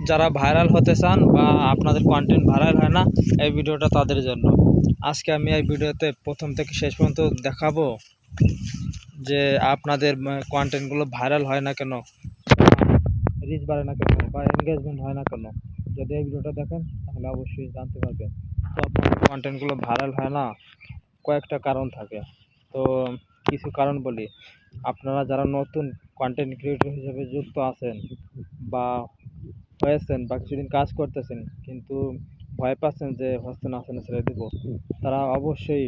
যারা ভাইরাল হতে চান বা আপনাদের কন্টেন্ট ভাইরাল হয় না, এই ভিডিওটা তাদের জন্য। আজকে আমি এই ভিডিওতে প্রথম থেকে শেষ পর্যন্ত দেখাবো যে আপনাদের কন্টেন্টগুলো ভাইরাল হয় না কেন, রিচ বাড়ে না কেন, বা এনগেজমেন্ট হয় না কেন। যদি এই ভিডিওটা দেখেন তাহলে অবশ্যই জানতে পারবেন। তো আপনাদের কন্টেন্টগুলো ভাইরাল হয় না, কয়েকটা কারণ থাকে। তো কিছু কারণ বলি। আপনারা যারা নতুন কন্টেন্ট ক্রিয়েটর হিসেবে যুক্ত আছেন বা হয়েছেন বা কিছুদিন কাজ করতেছেন, কিন্তু ভয় পাচ্ছেন যে হচ্ছে না, আসলে ছেড়ে দেবো, তারা অবশ্যই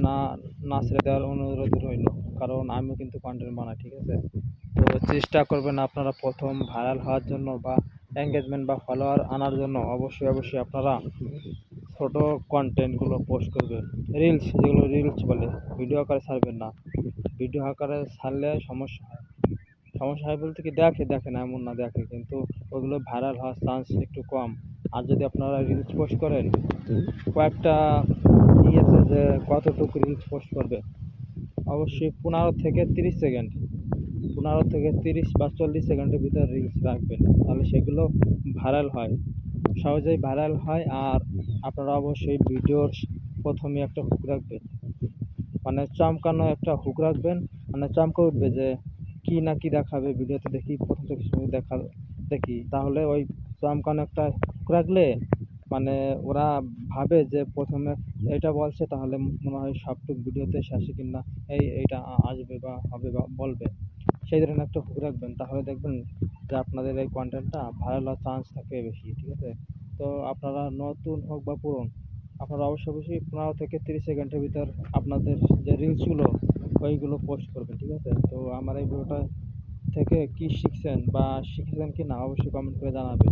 না না ছেড়ে দেওয়ার অনুরোধ রইল। কারণ আমিও কিন্তু কন্টেন্ট বানাই, ঠিক আছে? তো চেষ্টা করবেন আপনারা প্রথম ভাইরাল হওয়ার জন্য বা এঙ্গেজমেন্ট বা ফলোয়ার আনার জন্য অবশ্যই আপনারা ছোট কন্টেন্টগুলো পোস্ট করবেন। রিলস, যেগুলো রিলস বলে, ভিডিও আকারে ছাড়বেন না। ভিডিও আকারে ছাড়লে সমস্যা হয় বলতে কি, দেখে না এমন না, দেখে, কিন্তু ওগুলো ভাইরাল হওয়ার চান্স একটু কম। আর যদি আপনারা রিলস পোস্ট করেন, কয়েকটা আছে যে কতটুকু রিলস পোস্ট করবে, অবশ্যই 15 থেকে 30 সেকেন্ড, 15 থেকে 30 বা 40 সেকেন্ডের ভিতরে রিলস রাখবেন, তাহলে সেগুলো ভাইরাল হয়, সহজেই ভাইরাল হয়। আর আপনারা অবশ্যই ভিডিওর প্রথমে একটা হুক রাখবেন, মানে চমকানো একটা হুক রাখবেন, মানে চমকে উঠবে যে কি না কি দেখাবে ভিডিওতে, দেখি প্রথম থেকে শুরু দেখি, তাহলে ওই চমকানো একটা হুক রাখলে মানে ওরা ভাবে যে প্রথমে এটা বলছে, তাহলে মনে হয় সবটুক ভিডিওতে শেষে কিনা এইটা আসবে বা হবে বা বলবে। সেই ধরনের একটা হুক রাখবেন, তাহলে দেখবেন যে আপনাদের এই কন্টেন্টটা ভাইরাল হওয়ার চান্স থাকে বেশি, ঠিক আছে? তো আপনারা নতুন হোক বা পুরনো, আপনারা অবশ্যই 15 থেকে 30 সেকেন্ডের ভিতর আপনাদের যে রিলসগুলো ওইগুলো পোস্ট করবেন, ঠিক আছে? তো আমার এই ভিডিওটা থেকে কি শিখছেন বা শিখেছেন কি না অবশ্যই কমেন্ট করে জানাবেন।